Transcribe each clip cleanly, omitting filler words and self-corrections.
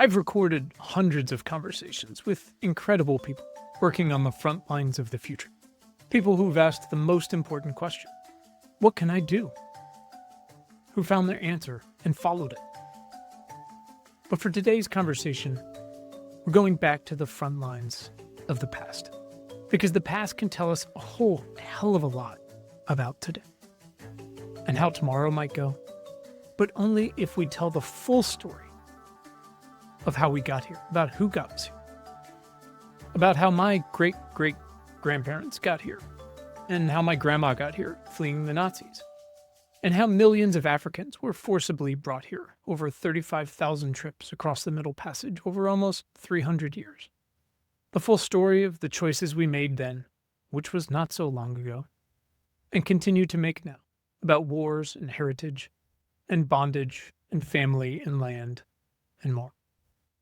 I've recorded hundreds of conversations with incredible people working on the front lines of the future. People who've asked the most important question: what can I do? Who found their answer and followed it. But for today's conversation, we're going back to the front lines of the past. Because the past can tell us a whole hell of a lot about today and how tomorrow might go, but only if we tell the full story of how we got here, about who got us here, about how my great-great-grandparents got here, and how my grandma got here fleeing the Nazis, and how millions of Africans were forcibly brought here over 35,000 trips across the Middle Passage over almost 300 years. The full story of the choices we made then, which was not so long ago, and continue to make now, about wars and heritage, and bondage, and family and land, and more.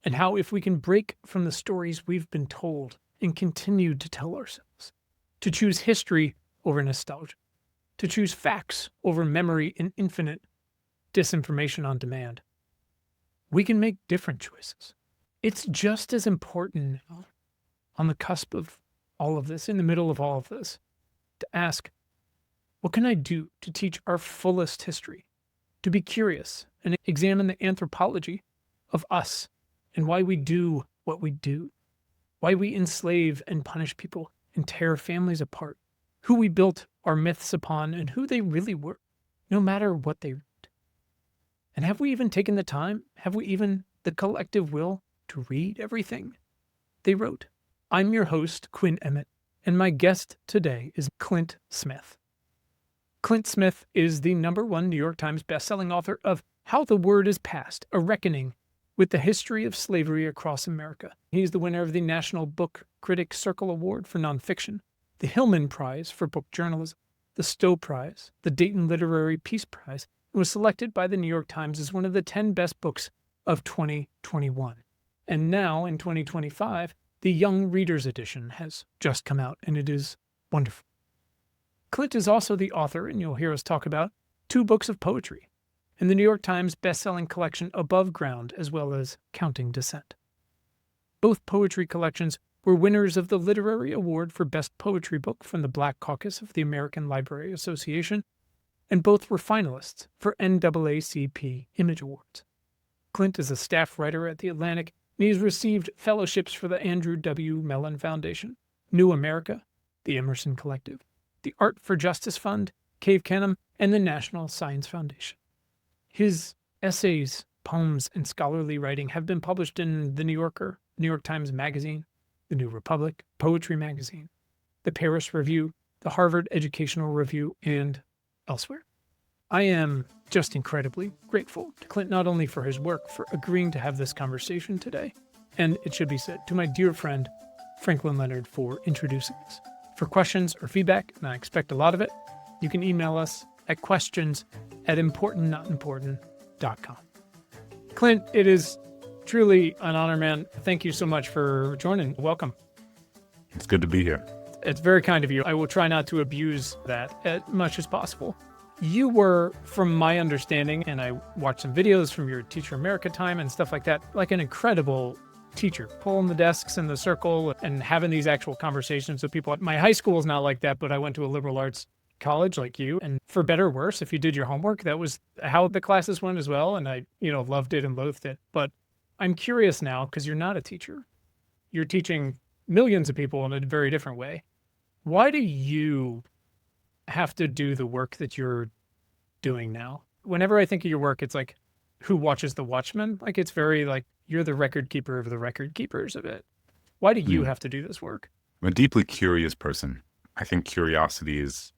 And how if we can break from the stories we've been told and continue to tell ourselves, to choose history over nostalgia, to choose facts over memory and infinite disinformation on demand, we can make different choices. It's just as important now, on the cusp of all of this, in the middle of all of this, to ask, what can I do to teach our fullest history, to be curious and examine the anthropology of us and why we do what we do, why we enslave and punish people and tear families apart, who we built our myths upon and who they really were, no matter what they wrote. And have we even taken the time, have we even the collective will to read everything they wrote? I'm your host, Quinn Emmett, and my guest today is Clint Smith. Clint Smith is the #1 New York Times bestselling author of How the Word is Passed, A Reckoning with the History of Slavery Across America. He's the winner of the National Book Critics Circle Award for Nonfiction, the Hillman Prize for Book Journalism, the Stowe Prize, the Dayton Literary Peace Prize, and was selected by the New York Times as one of the 10 best books of 2021. And now, in 2025, the Young Readers Edition has just come out, and it is wonderful. Clint is also the author, and you'll hear us talk about, 2 books of poetry, in the New York Times bestselling collection Above Ground, as well as Counting Descent. Both poetry collections were winners of the Literary Award for Best Poetry Book from the Black Caucus of the American Library Association, and both were finalists for NAACP Image Awards. Clint is a staff writer at The Atlantic, and he's received fellowships for the Andrew W. Mellon Foundation, New America, the Emerson Collective, the Art for Justice Fund, Cave Canem, and the National Science Foundation. His essays, poems, and scholarly writing have been published in The New Yorker, New York Times Magazine, The New Republic, Poetry Magazine, the Paris Review, the Harvard Educational Review, and elsewhere. I am just incredibly grateful to Clint not only for his work, for agreeing to have this conversation today, and it should be said, to my dear friend, Franklin Leonard, for introducing us. For questions or feedback, and I expect a lot of it, you can email us at questions@importantnotimportant.com. Clint, it is truly an honor, man. Thank you so much for joining. Welcome. It's good to be here. It's very kind of you. I will try not to abuse that as much as possible. You were, from my understanding, and I watched some videos from your Teacher America time and stuff like that, like an incredible teacher, pulling the desks in the circle and having these actual conversations with people. My high school is not like that, but I went to a liberal arts college like you, and for better or worse, if you did your homework, that was how the classes went as well, and I, loved it and loathed it. But I'm curious now, because you're not a teacher. You're teaching millions of people in a very different way. Why do you have to do the work that you're doing now? Whenever I think of your work, it's like, who watches the Watchmen? Like, it's very like, you're the record keeper of the record keepers of it. Why do you have to do this work? I'm a deeply curious person. I think curiosity is,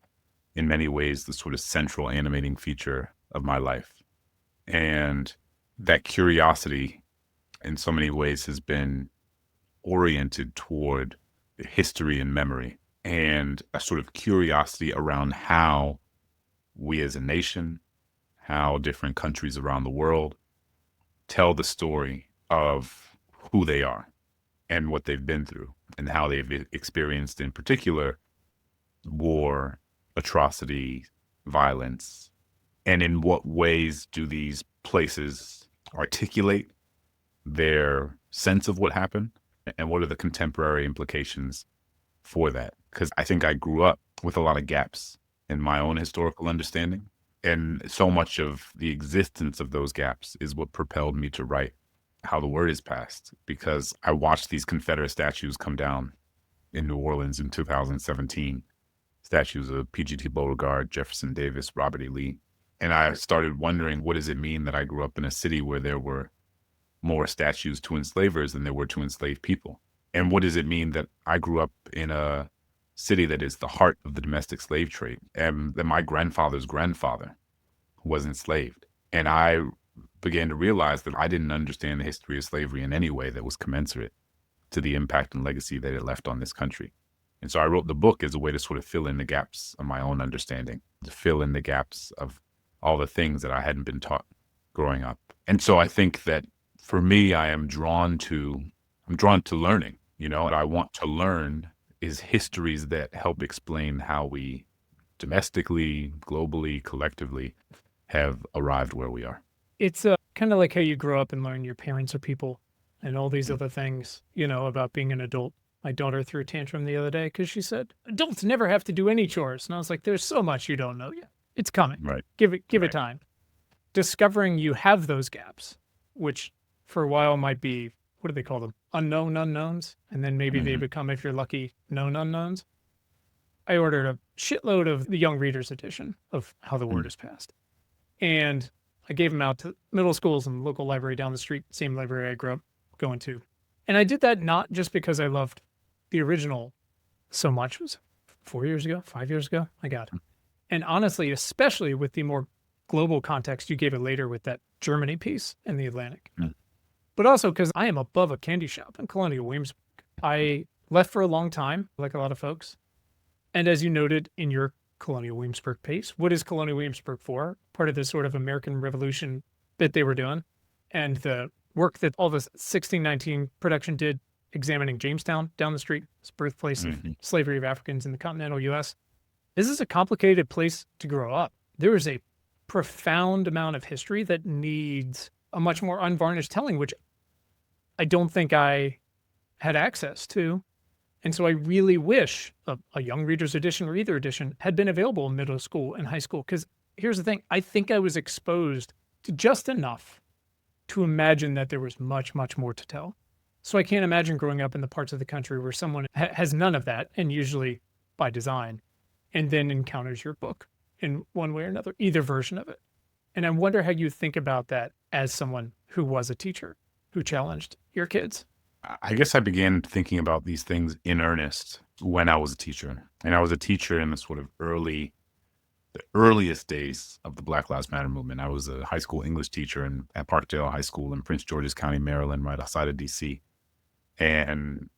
in many ways, the sort of central animating feature of my life. And that curiosity, in so many ways, has been oriented toward history and memory, and a sort of curiosity around how we as a nation, how different countries around the world tell the story of who they are and what they've been through and how they've experienced, in particular, war, atrocity, violence, and in what ways do these places articulate their sense of what happened and what are the contemporary implications for that. Because I think I grew up with a lot of gaps in my own historical understanding. And so much of the existence of those gaps is what propelled me to write How the Word is Passed, because I watched these Confederate statues come down in New Orleans in 2017, statues of P.G.T. Beauregard, Jefferson Davis, Robert E. Lee. And I started wondering, what does it mean that I grew up in a city where there were more statues to enslavers than there were to enslaved people? And what does it mean that I grew up in a city that is the heart of the domestic slave trade, and that my grandfather's grandfather was enslaved? And I began to realize that I didn't understand the history of slavery in any way that was commensurate to the impact and legacy that it left on this country. And so I wrote the book as a way to sort of fill in the gaps of my own understanding, to fill in the gaps of all the things that I hadn't been taught growing up. And so I think that for me, I'm drawn to learning, what I want to learn is histories that help explain how we domestically, globally, collectively have arrived where we are. It's kind of like how you grow up and learn your parents are people and all these other things, about being an adult. My daughter threw a tantrum the other day because she said, adults never have to do any chores. And I was like, there's so much you don't know yet. It's coming. Right. Give it Right. time. Discovering you have those gaps, which for a while might be, what do they call them? Unknown unknowns. And then maybe they become, if you're lucky, known unknowns. I ordered a shitload of the Young Readers edition of How the Word is Passed. And I gave them out to middle schools and the local library down the street, same library I grew up going to. And I did that not just because I loved the original so much. It was 4 years ago, 5 years ago. My God. And honestly, especially with the more global context you gave it later with that Germany piece in the Atlantic. But also because I am above a candy shop in Colonial Williamsburg. I left for a long time, like a lot of folks. And as you noted in your Colonial Williamsburg piece, what is Colonial Williamsburg for? Part of this sort of American Revolution that they were doing. And the work that all the 1619 production did examining Jamestown down the street, its birthplace of slavery of Africans in the continental U.S. This is a complicated place to grow up. There is a profound amount of history that needs a much more unvarnished telling, which I don't think I had access to. And so I really wish a Young Readers edition or either edition had been available in middle school and high school. Because here's the thing, I think I was exposed to just enough to imagine that there was much, much more to tell. So I can't imagine growing up in the parts of the country where someone has none of that, and usually by design, and then encounters your book in one way or another, either version of it. And I wonder how you think about that as someone who was a teacher, who challenged your kids. I guess I began thinking about these things in earnest when I was a teacher. And I was a teacher in the sort of the earliest days of the Black Lives Matter movement. I was a high school English teacher at Parkdale High School in Prince George's County, Maryland, right outside of DC. And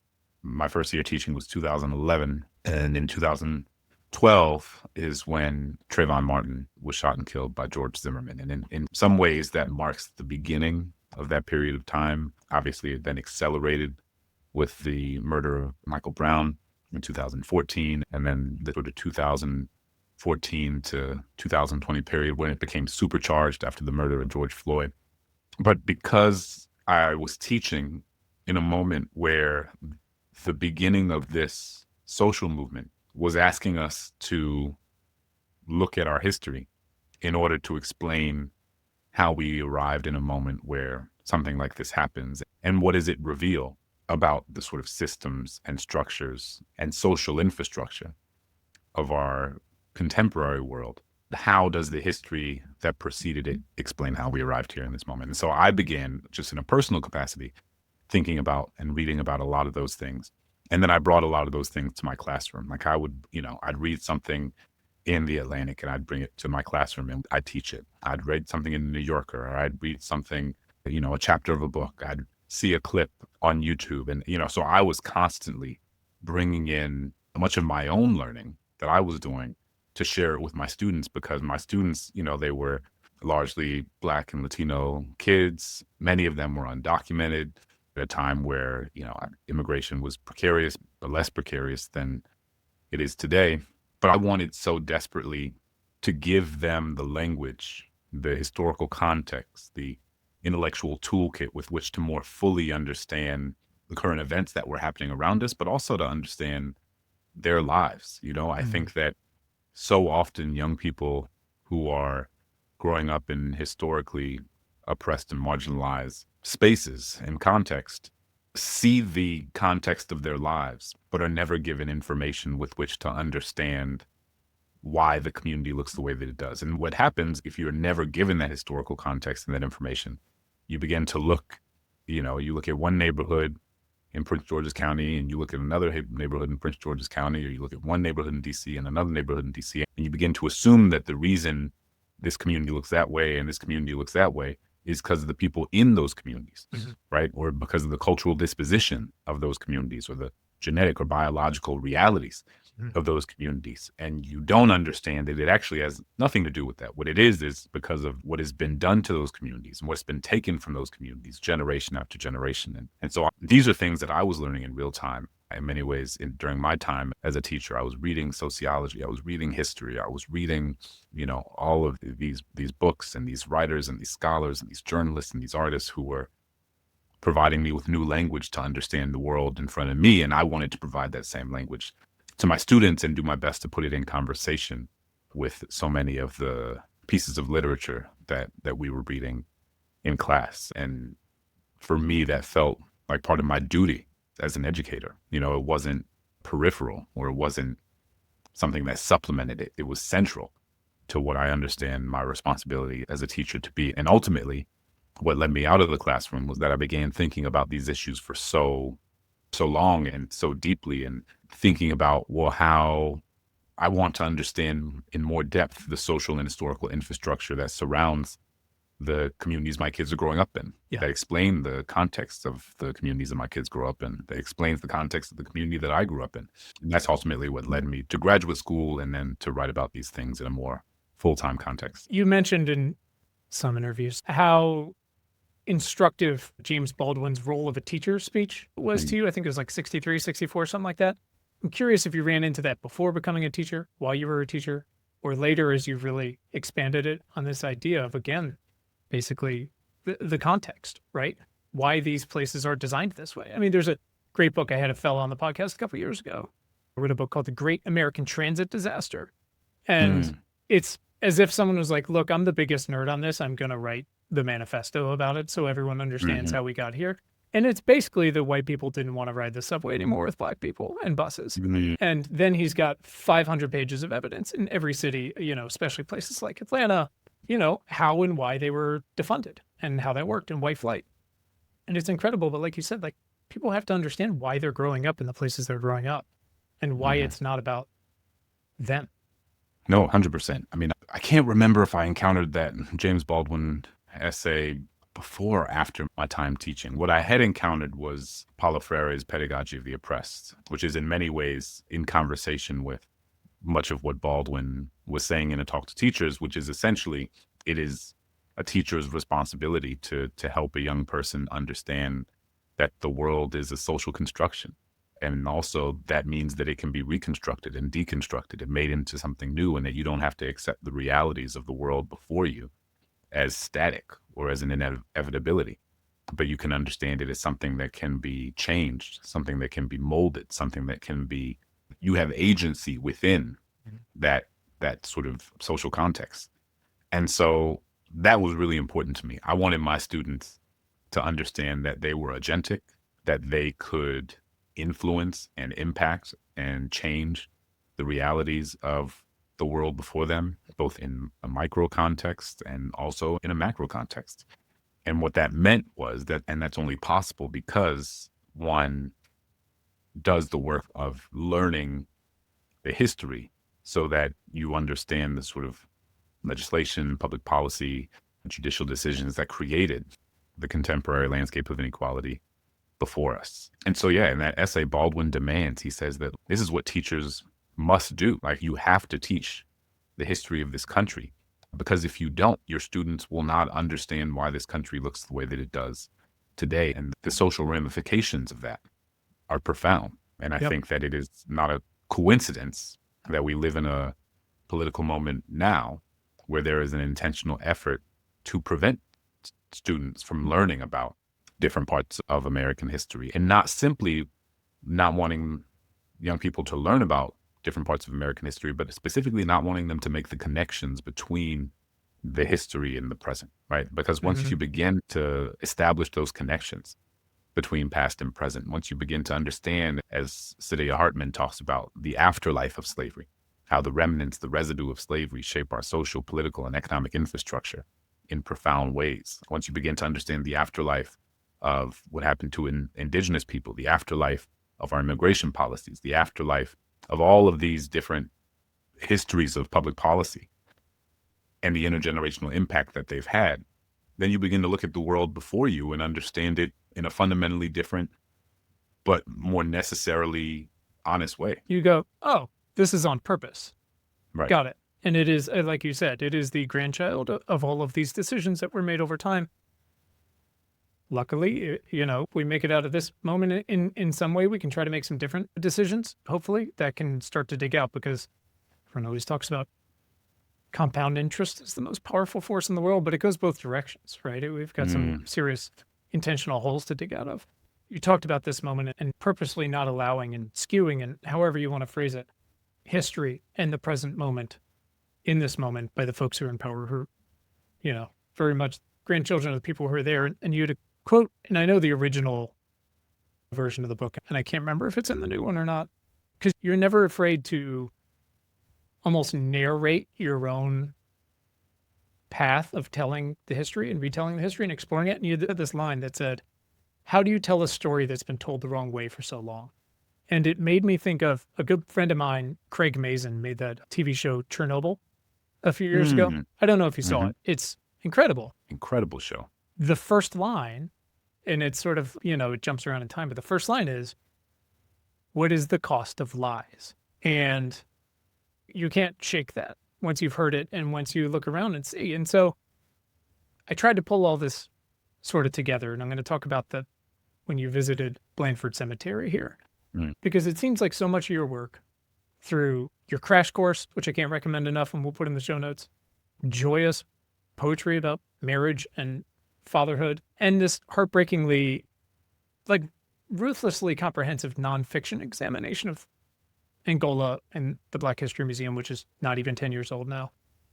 my first year teaching was 2011. And in 2012 is when Trayvon Martin was shot and killed by George Zimmerman. And in some ways that marks the beginning of that period of time. Obviously, it then accelerated with the murder of Michael Brown in 2014, and then the sort of 2014 to 2020 period when it became supercharged after the murder of George Floyd. But because I was teaching in a moment where the beginning of this social movement was asking us to look at our history in order to explain how we arrived in a moment where something like this happens, and what does it reveal about the sort of systems and structures and social infrastructure of our contemporary world. How does the history that preceded it explain how we arrived here in this moment? And so I began, just in a personal capacity, thinking about and reading about a lot of those things. And then I brought a lot of those things to my classroom. Like I would, I'd read something in the Atlantic and I'd bring it to my classroom and I'd teach it. I'd read something in the New Yorker, or I'd read something, a chapter of a book. I'd see a clip on YouTube. And, so I was constantly bringing in much of my own learning that I was doing to share it with my students, because my students, they were largely Black and Latino kids. Many of them were undocumented at a time where, immigration was precarious, but less precarious than it is today. But I wanted so desperately to give them the language, the historical context, the intellectual toolkit with which to more fully understand the current events that were happening around us, but also to understand their lives. I think that so often young people who are growing up in historically oppressed and marginalized spaces and context see the context of their lives, but are never given information with which to understand why the community looks the way that it does. And what happens if you're never given that historical context and that information, you begin to look, you look at one neighborhood in Prince George's County, and you look at another neighborhood in Prince George's County, or you look at one neighborhood in DC and another neighborhood in DC, and you begin to assume that the reason this community looks that way and this community looks that way is because of the people in those communities, right? Or because of the cultural disposition of those communities, or the genetic or biological realities of those communities. And you don't understand that it actually has nothing to do with that. What it is because of what has been done to those communities and what's been taken from those communities generation after generation. And so these are things that I was learning in real time. In many ways, during my time as a teacher, I was reading sociology, I was reading history, I was reading, all of these books and these writers and these scholars and these journalists and these artists who were providing me with new language to understand the world in front of me. And I wanted to provide that same language to my students and do my best to put it in conversation with so many of the pieces of literature that we were reading in class. And for me, that felt like part of my duty as an educator. It wasn't peripheral, or it wasn't something that supplemented it. It was central to what I understand my responsibility as a teacher to be. And ultimately, what led me out of the classroom was that I began thinking about these issues for so long and so deeply, and thinking about, well, how I want to understand in more depth the social and historical infrastructure that surrounds the communities my kids are growing up in, that explain the context of the communities that my kids grow up in, that explains the context of the community that I grew up in. And that's ultimately what led me to graduate school and then to write about these things in a more full-time context. You mentioned in some interviews how instructive James Baldwin's role of a teacher speech was to you. I think it was like 63, 64, something like that. I'm curious if you ran into that before becoming a teacher, while you were a teacher, or later as you've really expanded it on this idea of, again, basically the context, right? Why these places are designed this way. I mean, there's a great book. I had a fellow on the podcast a couple of years ago. I wrote a book called The Great American Transit Disaster. And it's as if someone was like, look, I'm the biggest nerd on this. I'm going to write the manifesto about it so everyone understands how we got here. And it's basically the white people didn't want to ride the subway anymore with black people and buses. And then he's got 500 pages of evidence in every city, especially places like Atlanta, how and why they were defunded and how that worked and white flight. And it's incredible. But like you said, like, people have to understand why they're growing up in the places they're growing up and why it's not about them. No, 100%. I mean, I can't remember if I encountered that James Baldwin essay before or after my time teaching. What I had encountered was Paulo Freire's Pedagogy of the Oppressed, which is in many ways in conversation with much of what Baldwin was saying in A Talk to Teachers, which is essentially, it is a teacher's responsibility to help a young person understand that the world is a social construction. And also that means that it can be reconstructed and deconstructed and made into something new, and that you don't have to accept the realities of the world before you as static or as an inevitability, but you can understand it as something that can be changed, something that can be molded, something that can be, you have agency within that sort of social context. And so that was really important to me. I wanted my students to understand that they were agentic, that they could influence and impact and change the realities of the world before them, both in a micro context and also in a macro context. And what that meant was that, and that's only possible because one does the work of learning the history so that you understand the sort of legislation, public policy, and judicial decisions that created the contemporary landscape of inequality before us. And so, in that essay, Baldwin demands, he says that this is what teachers must do. Like, you have to teach the history of this country, because if you don't, your students will not understand why this country looks the way that it does today. And the social ramifications of that are profound. And I think that it is not a coincidence that we live in a political moment now where there is an intentional effort to prevent students from learning about different parts of American history, and not simply not wanting young people to learn about different parts of American history, but specifically not wanting them to make the connections between the history and the present, right? Because once you begin to establish those connections between past and present, once you begin to understand, as Saidiya Hartman talks about, the afterlife of slavery, how the remnants, the residue of slavery shape our social, political, and economic infrastructure in profound ways. Once you begin to understand the afterlife of what happened to indigenous people, the afterlife of our immigration policies, the afterlife of all of these different histories of public policy and the intergenerational impact that they've had, then you begin to look at the world before you and understand it in a fundamentally different, but more necessarily honest way. You go, oh, this is on purpose. Right. Got it. And it is, like you said, it is the grandchild of all of these decisions that were made over time. Luckily, we make it out of this moment in some way. We can try to make some different decisions, hopefully, that can start to dig out, because everyone always talks about compound interest is the most powerful force in the world, but it goes both directions, right? We've got some serious intentional holes to dig out of. You talked about this moment and purposely not allowing and skewing, and however you want to phrase it, history and the present moment in this moment by the folks who are in power, who are, very much grandchildren of the people who are there. And you had a quote, and I know the original version of the book, and I can't remember if it's in the new one or not, because you're never afraid to almost narrate your own path of telling the history and retelling the history and exploring it. And you had this line that said, how do you tell a story that's been told the wrong way for so long? And it made me think of a good friend of mine, Craig Mazin, made that TV show Chernobyl a few years ago. I don't know if you saw it. It's incredible. Incredible show. The first line, and it's sort of, it jumps around in time, but the first line is, what is the cost of lies? And you can't shake that once you've heard it and once you look around and see. And so I tried to pull all this sort of together, and I'm going to talk about when you visited Blandford Cemetery here, because it seems like so much of your work through your crash course, which I can't recommend enough and we'll put in the show notes, joyous poetry about marriage and fatherhood, and this heartbreakingly, ruthlessly comprehensive nonfiction examination of Angola and the Black History Museum, which is not even 10 years old now,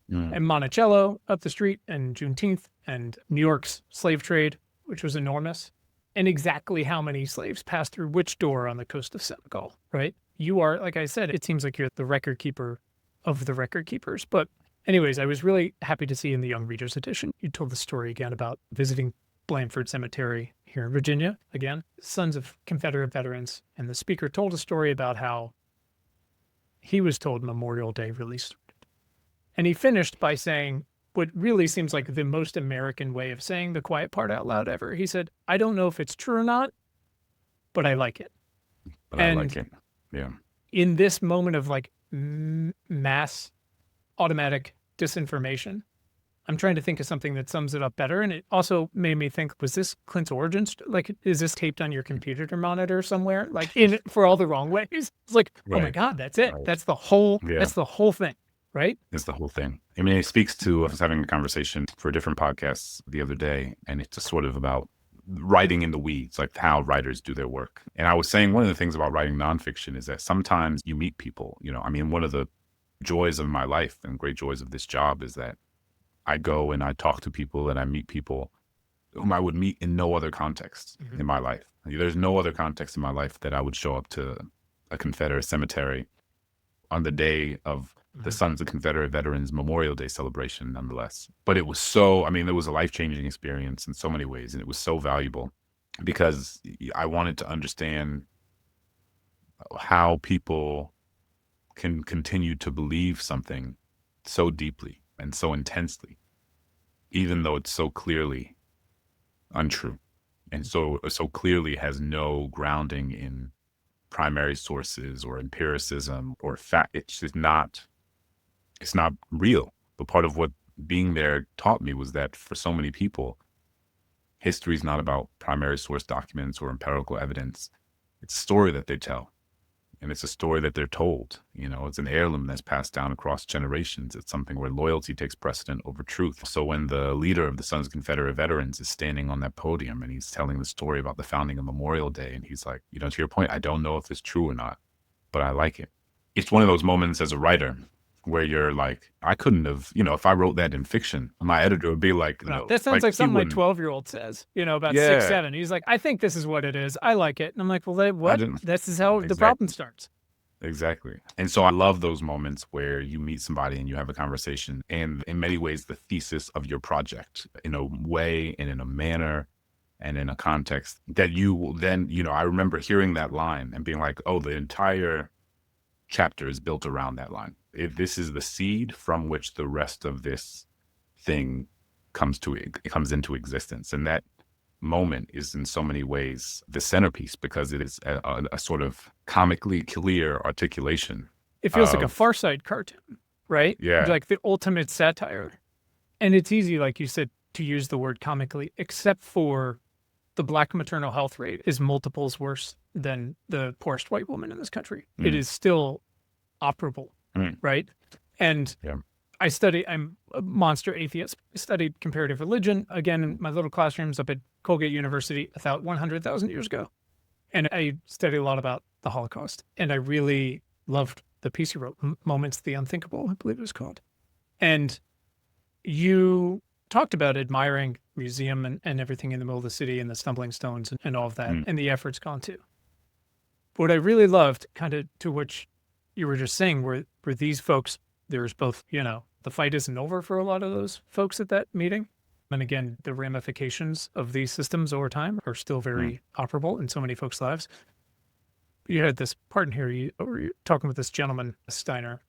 and Monticello up the street, and Juneteenth, and New York's slave trade, which was enormous, and exactly how many slaves passed through which door on the coast of Senegal, right? You are, like I said, it seems like you're the record keeper of the record keepers. But anyways, I was really happy to see in the Young Readers edition, you told the story again about visiting Blandford Cemetery here in Virginia, again, sons of Confederate veterans. And the speaker told a story about how he was told Memorial Day really started. And he finished by saying what really seems like the most American way of saying the quiet part out loud ever. He said, I don't know if it's true or not, but I like it. I like it. Yeah. In this moment of mass automatic disinformation, I'm trying to think of something that sums it up better. And it also made me think, was this Clint's origins? Is this taped on your computer monitor somewhere? For all the wrong ways? It's oh my God, that's it. Right. That's the whole thing, right? It's the whole thing. I mean, it speaks to, I was having a conversation for a different podcast the other day, and it's just sort of about writing in the weeds, like how writers do their work. And I was saying one of the things about writing nonfiction is that sometimes you meet people, one of the joys of my life and great joys of this job is that I go and I talk to people and I meet people whom I would meet in no other context in my life. There's no other context in my life that I would show up to a Confederate cemetery on the day of the Sons of Confederate Veterans Memorial Day celebration, nonetheless. But it was it was a life-changing experience in so many ways, and it was so valuable because I wanted to understand how people can continue to believe something so deeply and so intensely, even though it's so clearly untrue and so clearly has no grounding in primary sources or empiricism or fact. It's not real. But part of what being there taught me was that for so many people, history is not about primary source documents or empirical evidence. It's a story that they tell. And it's a story that they're told. It's an heirloom that's passed down across generations. It's something where loyalty takes precedent over truth. So when the leader of the Sons of Confederate Veterans is standing on that podium and he's telling the story about the founding of Memorial Day, and he's like, to your point, I don't know if it's true or not, but I like it. It's one of those moments as a writer where you're like, I couldn't have, if I wrote that in fiction, my editor would be like, no. That sounds like something my 12-year-old says, about 6, 7. He's like, I think this is what it is. I like it. And I'm like, well, what? This is how the problem starts. Exactly. And so I love those moments where you meet somebody and you have a conversation, and in many ways, the thesis of your project in a way and in a manner and in a context that you will then, I remember hearing that line and being like, oh, the entire chapter is built around that line. This is the seed from which the rest of this thing comes into existence. And that moment is in so many ways the centerpiece, because it is a sort of comically clear articulation. It feels like a Far Side cartoon, right? Yeah. Like the ultimate satire. And it's easy, like you said, to use the word comically, except for the Black maternal health rate is multiples worse than the poorest white woman in this country. It is still operable, right? And I'm a monster atheist. I studied comparative religion, again, in my little classrooms up at Colgate University about 100,000 years ago. And I studied a lot about the Holocaust. And I really loved the piece you wrote, Moments of the Unthinkable, I believe it was called. And you talked about admiring museum and everything in the middle of the city and the stumbling stones and all of that and the efforts gone to. What I really loved, kind of to which you were just saying, were these folks, there's both, the fight isn't over for a lot of those folks at that meeting. And again, the ramifications of these systems over time are still very operable in so many folks' lives. You had this part in here, you were talking with this gentleman, Steiner,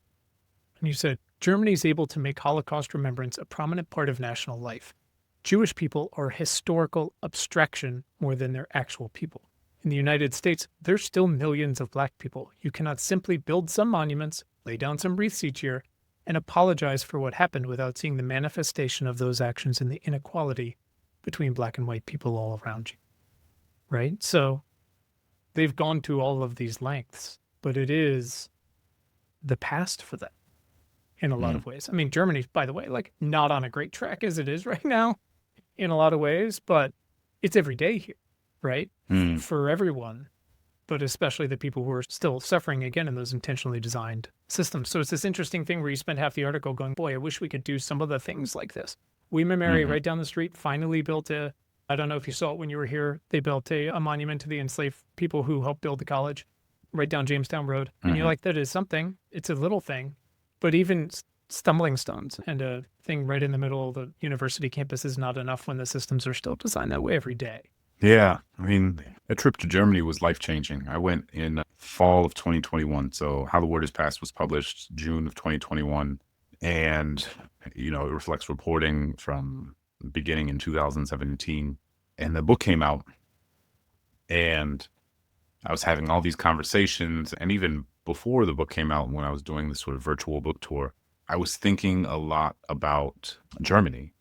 and you said, Germany is able to make Holocaust remembrance a prominent part of national life. Jewish people are a historical abstraction more than they're actual people. In the United States, there's still millions of Black people. You cannot simply build some monuments, lay down some wreaths each year, and apologize for what happened without seeing the manifestation of those actions in the inequality between Black and white people all around you. Right? So they've gone to all of these lengths, but it is the past for them in a lot of ways. I mean, Germany, by the way, like not on a great track as it is right now in a lot of ways, but it's every day here, right? For everyone, but especially the people who are still suffering again in those intentionally designed systems. So it's this interesting thing where you spend half the article going, boy, I wish we could do some of the things like this. William and Mary right down the street finally built I don't know if you saw it when you were here, they built a monument to the enslaved people who helped build the college right down Jamestown Road. And you're like, that is something. It's a little thing. But even stumbling stones and a thing right in the middle of the university campus is not enough when the systems are still designed that way every day. Yeah. I mean, a trip to Germany was life-changing. I went in fall of 2021. So How the Word Is Passed was published June of 2021. And, it reflects reporting from beginning in 2017. And the book came out, and I was having all these conversations. And even before the book came out, when I was doing this sort of virtual book tour, I was thinking a lot about Germany,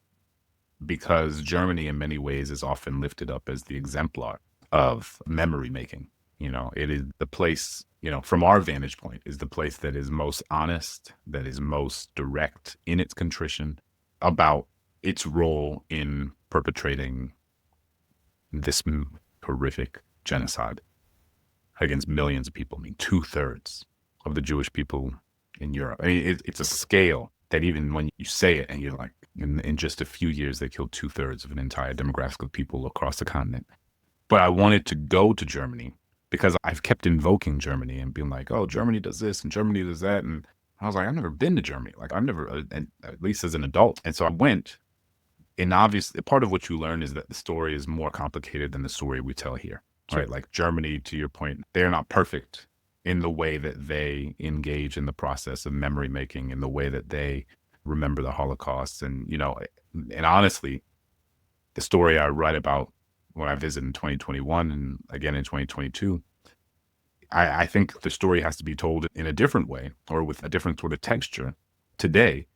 because Germany in many ways is often lifted up as the exemplar of memory making. It is the place, from our vantage point, is the place that is most honest, that is most direct in its contrition about its role in perpetrating this horrific genocide against millions of people. I mean, 2/3 of the Jewish people in Europe. I mean, it's a scale that even when you say it and you're like, in just a few years, they killed 2/3 of an entire demographic of people across the continent. But I wanted to go to Germany because I've kept invoking Germany and being like, oh, Germany does this and Germany does that. And I was like, I've never been to Germany. Like I've never, at least as an adult. And so I went, and obviously part of what you learn is that the story is more complicated than the story we tell here, right? Like Germany, to your point, they're not perfect in the way that they engage in the process of memory making, in the way that they remember the Holocaust. And, and honestly, the story I write about when I visit in 2021 and again in 2022, I think the story has to be told in a different way or with a different sort of texture today,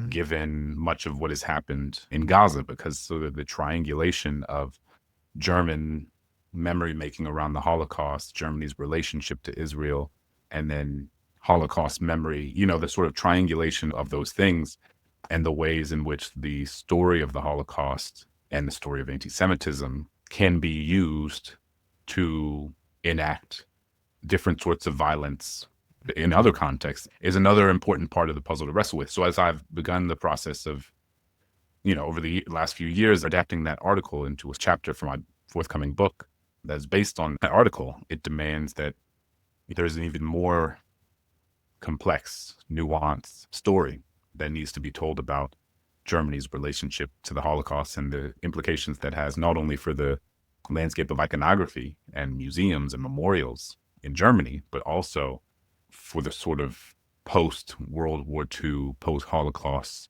given much of what has happened in Gaza, because sort of the triangulation of German memory making around the Holocaust, Germany's relationship to Israel, and then Holocaust memory, the sort of triangulation of those things and the ways in which the story of the Holocaust and the story of anti-Semitism can be used to enact different sorts of violence in other contexts is another important part of the puzzle to wrestle with. So as I've begun the process of, over the last few years, adapting that article into a chapter for my forthcoming book that's based on that article, it demands that there's an even more complex, nuanced story that needs to be told about Germany's relationship to the Holocaust and the implications that has not only for the landscape of iconography and museums and memorials in Germany, but also for the sort of post-World War II, post-Holocaust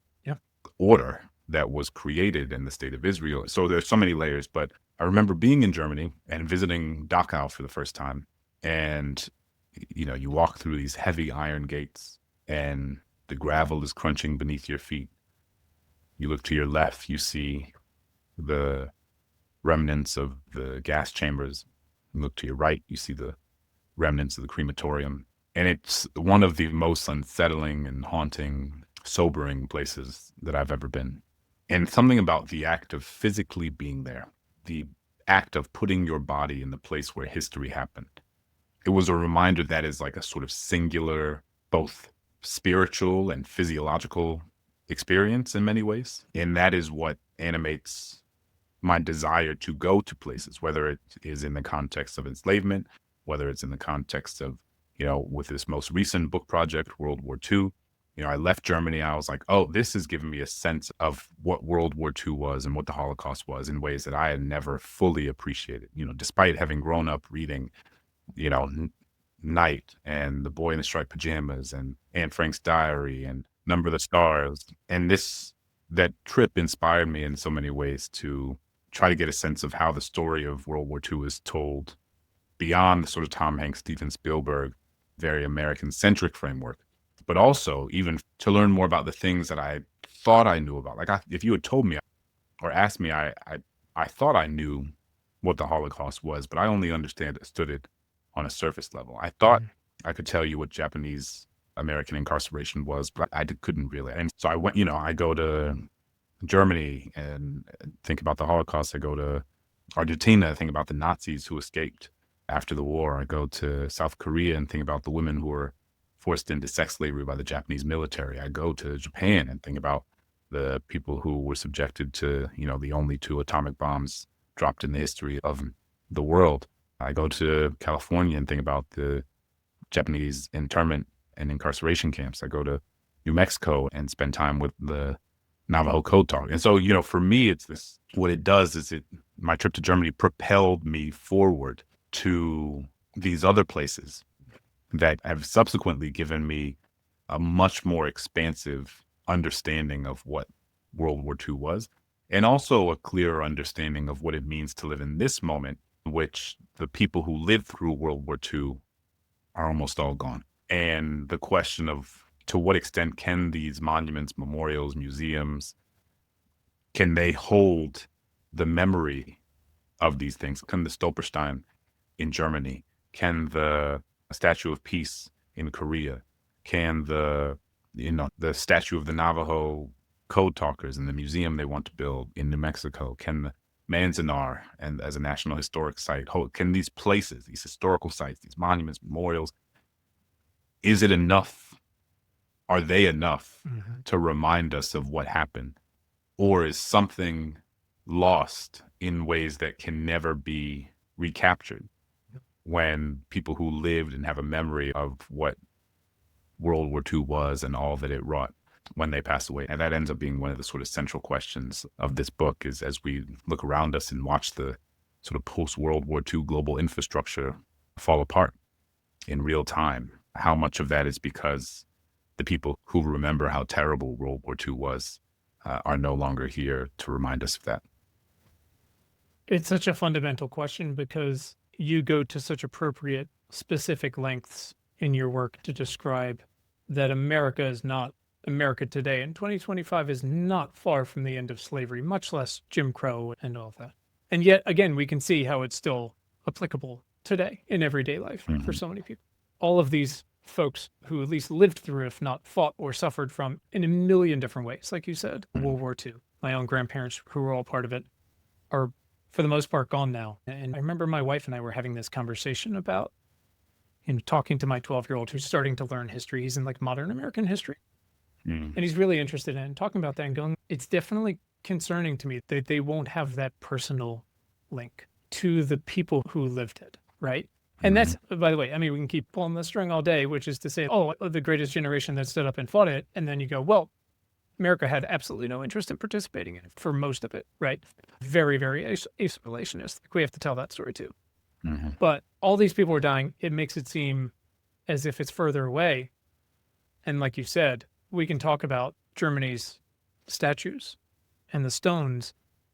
order that was created in the state of Israel. So there's so many layers, but I remember being in Germany and visiting Dachau for the first time. And, you walk through these heavy iron gates and the gravel is crunching beneath your feet. You look to your left, you see the remnants of the gas chambers. You look to your right, you see the remnants of the crematorium. And it's one of the most unsettling and haunting, sobering places that I've ever been. And something about the act of physically being there, the act of putting your body in the place where history happened. It was a reminder that is like a sort of singular, both spiritual and physiological experience in many ways. And that is what animates my desire to go to places, whether it is in the context of enslavement, whether it's in the context of, with this most recent book project, World War II. I left Germany. I was like, oh, this has given me a sense of what World War II was and what the Holocaust was in ways that I had never fully appreciated, despite having grown up reading, Night and The Boy in the Striped Pajamas and Anne Frank's Diary and Number of the Stars. And that trip inspired me in so many ways to try to get a sense of how the story of World War II is told beyond the sort of Tom Hanks, Steven Spielberg, very American-centric framework, but also even to learn more about the things that I thought I knew about. Like if you had told me or asked me, I thought I knew what the Holocaust was, but I only understood it on a surface level. I thought I could tell you what Japanese American incarceration was, but I couldn't really. And so I went, I go to Germany and think about the Holocaust. I go to Argentina, think about the Nazis who escaped after the war. I go to South Korea and think about the women who were forced into sex slavery by the Japanese military. I go to Japan and think about the people who were subjected to, the only 2 atomic bombs dropped in the history of the world. I go to California and think about the Japanese internment and incarceration camps. I go to New Mexico and spend time with the Navajo Code Talk. And so, for me, it's this, what it does is my trip to Germany propelled me forward to these other places that have subsequently given me a much more expansive understanding of what World War II was, and also a clearer understanding of what it means to live in this moment, in which the people who lived through World War II are almost all gone. And the question of, to what extent can these monuments, memorials, museums, can they hold the memory of these things? Can the Stolperstein in Germany, can the Statue of Peace in Korea, can the Statue of the Navajo Code Talkers in the museum they want to build in New Mexico, can the Manzanar and as a National Historic Site, can these places, these historical sites, these monuments, memorials, is it enough? Are they enough to remind us of what happened? Or is something lost in ways that can never be recaptured when people who lived and have a memory of what World War II was and all that it wrought, when they pass away? And that ends up being one of the sort of central questions of this book, is as we look around us and watch the sort of post-World War II global infrastructure fall apart in real time, how much of that is because the people who remember how terrible World War II was are no longer here to remind us of that. It's such a fundamental question because you go to such appropriate, specific lengths in your work to describe that America is not America today, and 2025 is not far from the end of slavery, much less Jim Crow and all of that. And yet, again, we can see how it's still applicable today in everyday life for so many people. All of these folks who at least lived through, if not fought or suffered from, in a million different ways. Like you said, World War II. My own grandparents, who were all part of it, are for the most part gone now. And I remember my wife and I were having this conversation about, talking to my 12-year-old who's starting to learn history. He's in like modern American history. Mm. And he's really interested in talking about that and going, it's definitely concerning to me that they won't have that personal link to the people who lived it, right? And that's, by the way, I mean, we can keep pulling the string all day, which is to say, oh, the greatest generation that stood up and fought it. And then you go, well, America had absolutely no interest in participating in it for most of it, right? Very, very isolationist. We have to tell that story too. Mm-hmm. But all these people are dying. It makes it seem as if it's further away. And like you said, we can talk about Germany's statues and the stones,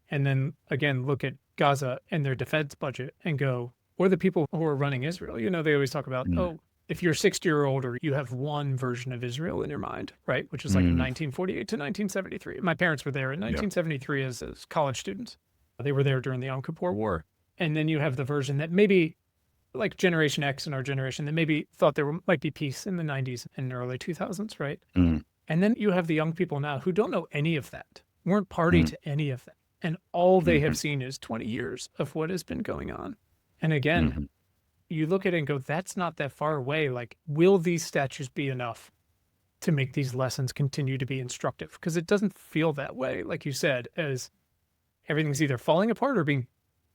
and then again, look at Gaza and their defense budget and go, or the people who are running Israel. They always talk about, oh, if you're 60 or older, you have one version of Israel in your mind, right? Which is like 1948 to 1973. My parents were there in 1973 as college students. They were there during the Yom Kippur War. And then you have the version that maybe, like Generation X and our generation, that maybe thought there might be peace in the 90s and early 2000s, right? Mm. And then you have the young people now who don't know any of that, weren't party to any of that. And all they have seen is 20 years of what has been going on. And again, you look at it and go, that's not that far away. Like, will these statues be enough to make these lessons continue to be instructive? Because it doesn't feel that way, like you said, as everything's either falling apart or being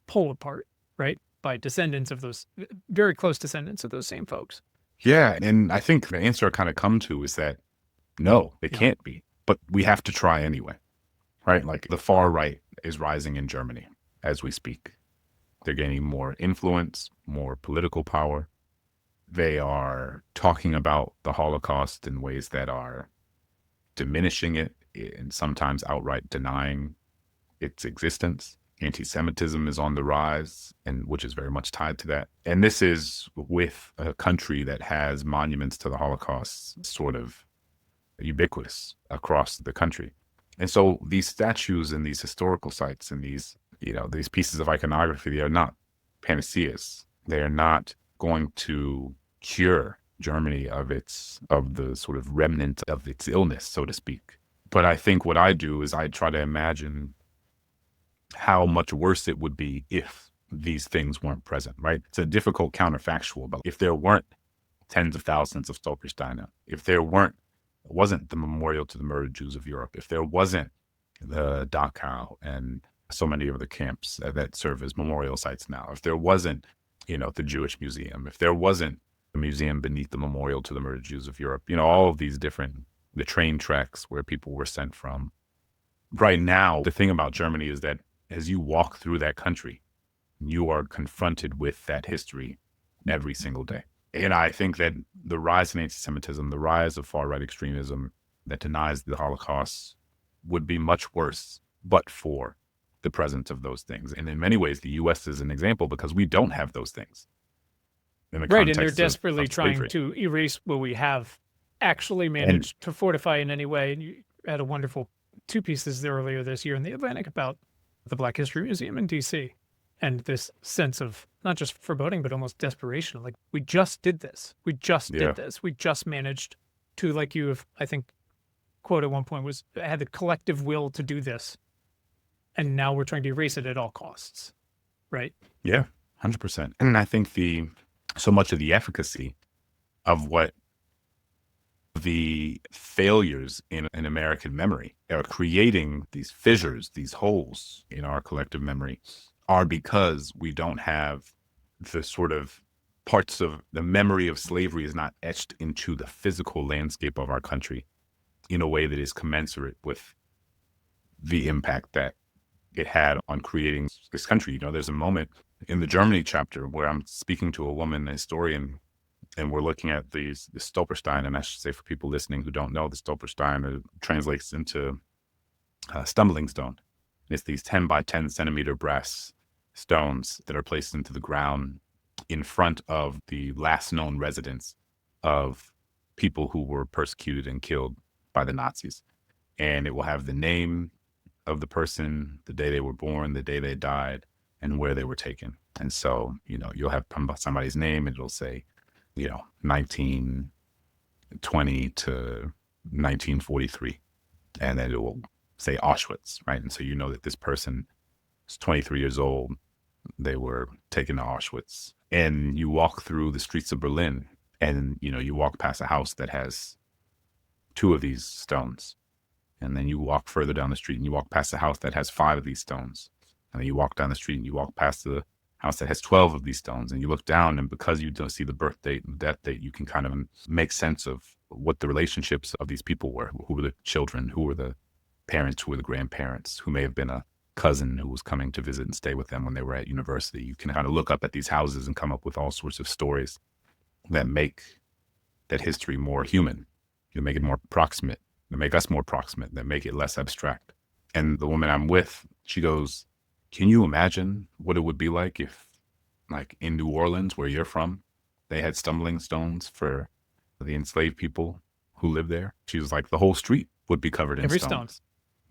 pulled apart, right? By descendants of those, very close descendants of those same folks. Yeah. And I think the answer I kind of come to is that no, it can't be, but we have to try anyway, right? Like the far right is rising in Germany as we speak. They're gaining more influence, more political power. They are talking about the Holocaust in ways that are diminishing it and sometimes outright denying its existence. Anti-Semitism is on the rise, and which is very much tied to that. And this is with a country that has monuments to the Holocaust sort of ubiquitous across the country. And so these statues and these historical sites and these pieces of iconography, they are not panaceas. They are not going to cure Germany of the sort of remnant of its illness, so to speak. But I think what I do is I try to imagine how much worse it would be if these things weren't present, right? It's a difficult counterfactual, but if there weren't tens of thousands of Stolpersteine, if there wasn't the memorial to the murdered Jews of Europe, if there wasn't the Dachau and so many of the camps that serve as memorial sites now, if there wasn't, the Jewish Museum, if there wasn't a museum beneath the memorial to the murdered Jews of Europe, all of these the train tracks where people were sent from. Right now, the thing about Germany is that as you walk through that country, you are confronted with that history every single day. And I think that the rise in anti-Semitism, the rise of far-right extremism that denies the Holocaust would be much worse, but for the presence of those things. And in many ways, the U.S. is an example because we don't have those things. Right, and they're desperately trying to erase what we have actually managed to fortify in any way. And you had a wonderful 2 pieces earlier this year in the Atlantic about the Black History Museum in D.C. and this sense of not just foreboding, but almost desperation. Like, we just did this. We just did this. We just managed to, like you have, I think, quote at one point was, had the collective will to do this. And now we're trying to erase it at all costs. Right? Yeah, 100%. And I think so much of the efficacy of what the failures in American memory are creating these fissures, these holes in our collective memory, are because we don't have the sort of parts of the memory of slavery is not etched into the physical landscape of our country in a way that is commensurate with the impact that it had on creating this country. There's a moment in the Germany chapter where I'm speaking to a woman, a historian, and we're looking at the Stolperstein, and I should say for people listening who don't know, the Stolperstein translates into stumbling stone. It's these 10 by 10 centimeter brass stones that are placed into the ground in front of the last known residence of people who were persecuted and killed by the Nazis. And it will have the name of the person, the day they were born, the day they died, and where they were taken. And so, you'll have somebody's name and it'll say, 19 1920 to 1943. And then it will say Auschwitz, right? And so you know that this person is 23 years old. They were taken to Auschwitz. And you walk through the streets of Berlin and, you walk past a house that has 2 of these stones. And then you walk further down the street and you walk past a house that has 5 of these stones. And then you walk down the street and you walk past the house that has 12 of these stones. And you look down, and because you don't see the birth date and death date, you can kind of make sense of what the relationships of these people were. Who were the children? Who were the parents? Who were the grandparents? Who may have been a cousin who was coming to visit and stay with them when they were at university. You can kind of look up at these houses and come up with all sorts of stories that make that history more human. You make it more proximate, that make us more proximate, that make it less abstract. And the woman I'm with, she goes, can you imagine what it would be like if, like in New Orleans, where you're from, they had stumbling stones for the enslaved people who lived there? She was like, the whole street would be covered in Every stones.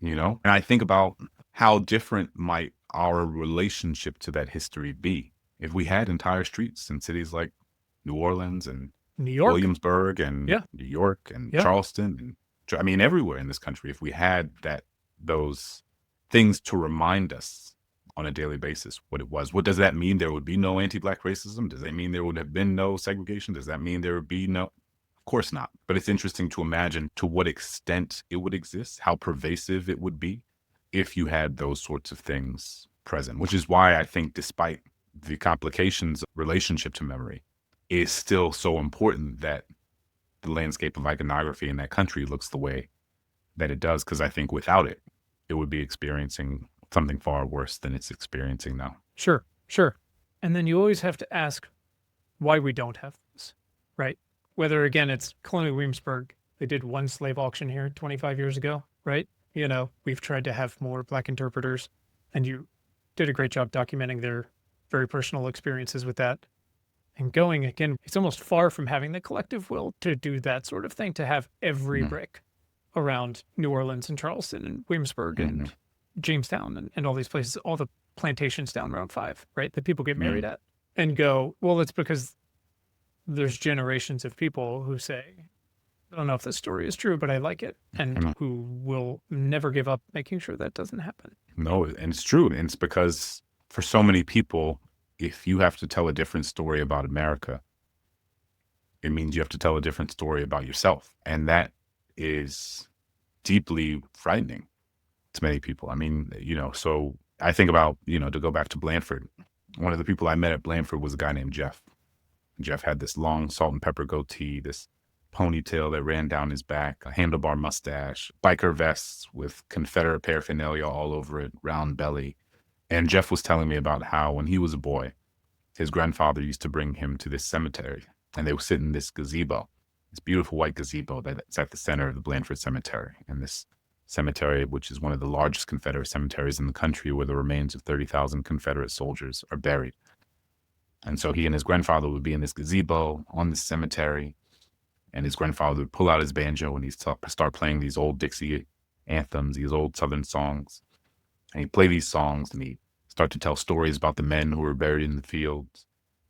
And I think about how different might our relationship to that history be if we had entire streets in cities like New Orleans and New York, Williamsburg and Yeah. New York and Yeah. Charleston, and everywhere in this country, if we had those things to remind us on a daily basis what it was. What does that mean? There would be no anti-Black racism? Does that mean there would have been no segregation? Does that mean there would be no? Of course not. But it's interesting to imagine to what extent it would exist, how pervasive it would be if you had those sorts of things present, which is why I think despite the complications of relationship to memory, is still so important that the landscape of iconography in that country looks the way that it does, because I think without it, it would be experiencing something far worse than it's experiencing now. Sure. And then you always have to ask why we don't have this, right? Whether, again, it's Colonial Williamsburg, they did one slave auction here 25 years ago, right? We've tried to have more Black interpreters, and you did a great job documenting their very personal experiences with that. And going, again, it's almost far from having the collective will to do that sort of thing, to have every brick around New Orleans and Charleston and Williamsburg and Jamestown and all these places, all the plantations down Route 5, right, that people get married at, and go, well, it's because there's generations of people who say, I don't know if this story is true, but I like it, and who will never give up making sure that doesn't happen. No, and it's true. And it's because for so many people, if you have to tell a different story about America, it means you have to tell a different story about yourself. And that is deeply frightening to many people. I mean, so I think about, to go back to Blandford, one of the people I met at Blandford was a guy named Jeff. Jeff had this long salt and pepper goatee, this ponytail that ran down his back, a handlebar mustache, biker vests with Confederate paraphernalia all over it, round belly. And Jeff was telling me about how when he was a boy, his grandfather used to bring him to this cemetery, and they would sit in this gazebo, this beautiful white gazebo that's at the center of the Blandford Cemetery. And this cemetery, which is one of the largest Confederate cemeteries in the country, where the remains of 30,000 Confederate soldiers are buried. And so he and his grandfather would be in this gazebo on this cemetery, and his grandfather would pull out his banjo and he'd start playing these old Dixie anthems, these old Southern songs. And he'd play these songs and he'd start to tell stories about the men who were buried in the fields.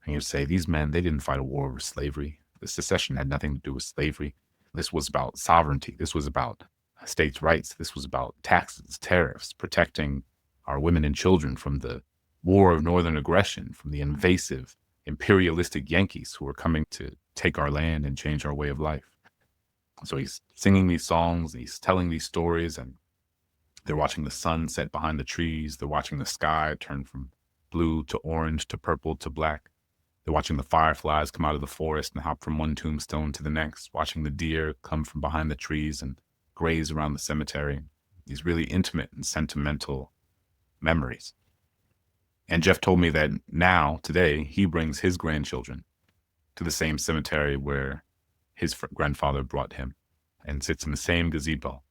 And he'd say, these men, they didn't fight a war over slavery. The secession had nothing to do with slavery. This was about sovereignty. This was about states' rights. This was about taxes, tariffs, protecting our women and children from the war of northern aggression, from the invasive imperialistic Yankees who were coming to take our land and change our way of life. So he's singing these songs, he's telling these stories, and they're watching the sun set behind the trees. They're watching the sky turn from blue to orange to purple to black. They're watching the fireflies come out of the forest and hop from one tombstone to the next, watching the deer come from behind the trees and graze around the cemetery. These really intimate and sentimental memories. And Jeff told me that now, today, he brings his grandchildren to the same cemetery where his grandfather brought him, and sits in the same gazebo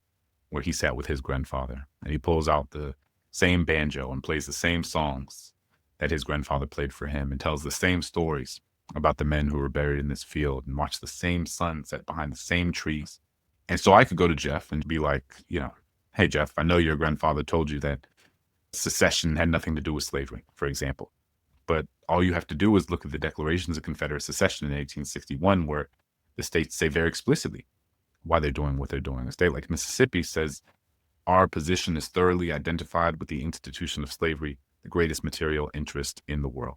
where he sat with his grandfather. And he pulls out the same banjo and plays the same songs that his grandfather played for him, and tells the same stories about the men who were buried in this field, and watch the same sun set behind the same trees. And so I could go to Jeff and be like, hey, Jeff, I know your grandfather told you that secession had nothing to do with slavery, for example. But all you have to do is look at the declarations of Confederate secession in 1861, where the states say very explicitly why they're doing what they're doing. A state like Mississippi says, our position is thoroughly identified with the institution of slavery, the greatest material interest in the world.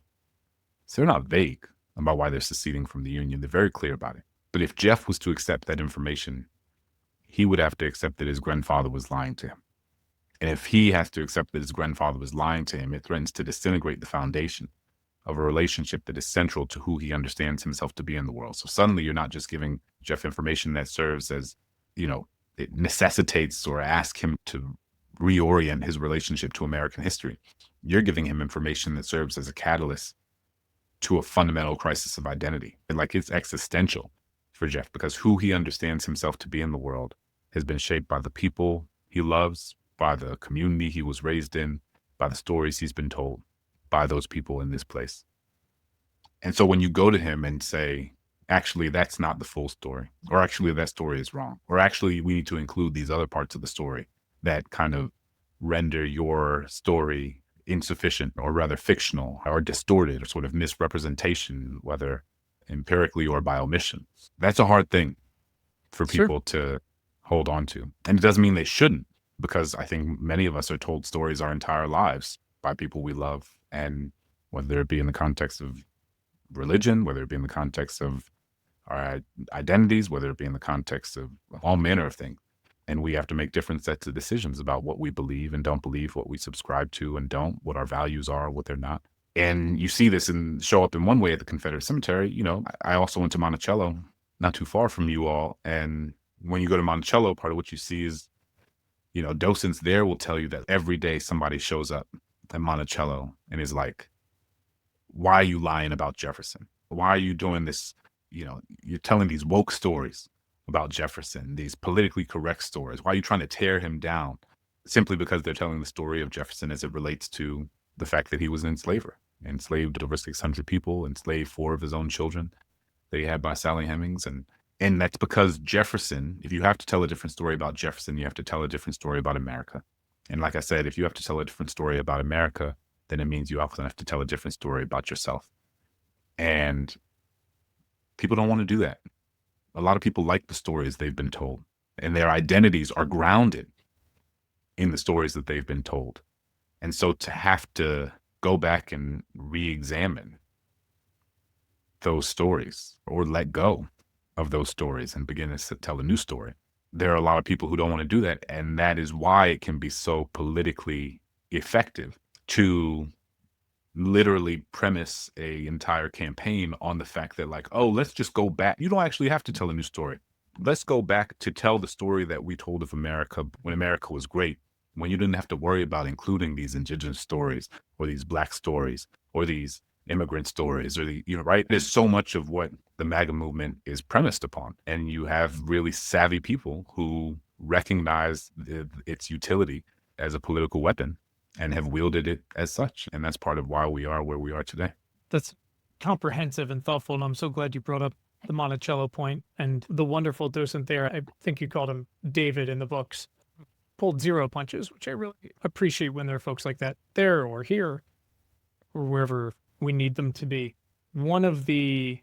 So they're not vague about why they're seceding from the Union. They're very clear about it. But if Jeff was to accept that information, he would have to accept that his grandfather was lying to him. And if he has to accept that his grandfather was lying to him, it threatens to disintegrate the foundation of a relationship that is central to who he understands himself to be in the world. So suddenly you're not just giving Jeff information that serves as, it necessitates or asks him to reorient his relationship to American history. You're giving him information that serves as a catalyst to a fundamental crisis of identity. And it's existential for Jeff, because who he understands himself to be in the world has been shaped by the people he loves, by the community he was raised in, by the stories he's been told by those people in this place. And so when you go to him and say, actually, that's not the full story, or actually that story is wrong, or actually we need to include these other parts of the story that kind of render your story insufficient, or rather fictional, or distorted, or sort of misrepresentation, whether empirically or by omission. That's a hard thing for Sure. people to hold on to. And it doesn't mean they shouldn't, because I think many of us are told stories our entire lives by people we love. And whether it be in the context of religion, whether it be in the context of our identities, whether it be in the context of all manner of things. And we have to make different sets of decisions about what we believe and don't believe, what we subscribe to and don't, what our values are, what they're not. And you see this show up in one way at the Confederate Cemetery. I also went to Monticello, not too far from you all. And when you go to Monticello, part of what you see is, docents there will tell you that every day somebody shows up at Monticello and is like, why are you lying about Jefferson? Why are you doing this? You're telling these woke stories about Jefferson, these politically correct stories. Why are you trying to tear him down? Simply because they're telling the story of Jefferson as it relates to the fact that he was an enslaver, enslaved over 600 people, enslaved 4 of his own children that he had by Sally Hemings. And that's because Jefferson, if you have to tell a different story about Jefferson, you have to tell a different story about America. And like I said, if you have to tell a different story about America, then it means you often have to tell a different story about yourself. And people don't want to do that. A lot of people like the stories they've been told, and their identities are grounded in the stories that they've been told. And so to have to go back and re-examine those stories, or let go of those stories and begin to tell a new story, there are a lot of people who don't want to do that. And that is why it can be so politically effective to literally premise a entire campaign on the fact that let's just go back. You don't actually have to tell a new story. Let's go back to tell the story that we told of America when America was great, when you didn't have to worry about including these indigenous stories or these Black stories or these immigrant stories or right? There's so much of what the MAGA movement is premised upon. And you have really savvy people who recognize its utility as a political weapon and have wielded it as such. And that's part of why we are where we are today. That's comprehensive and thoughtful. And I'm so glad you brought up the Monticello point, and the wonderful docent there, I think you called him David in the books, pulled 0 punches, which I really appreciate when there are folks like that there or here or wherever we need them to be. One of the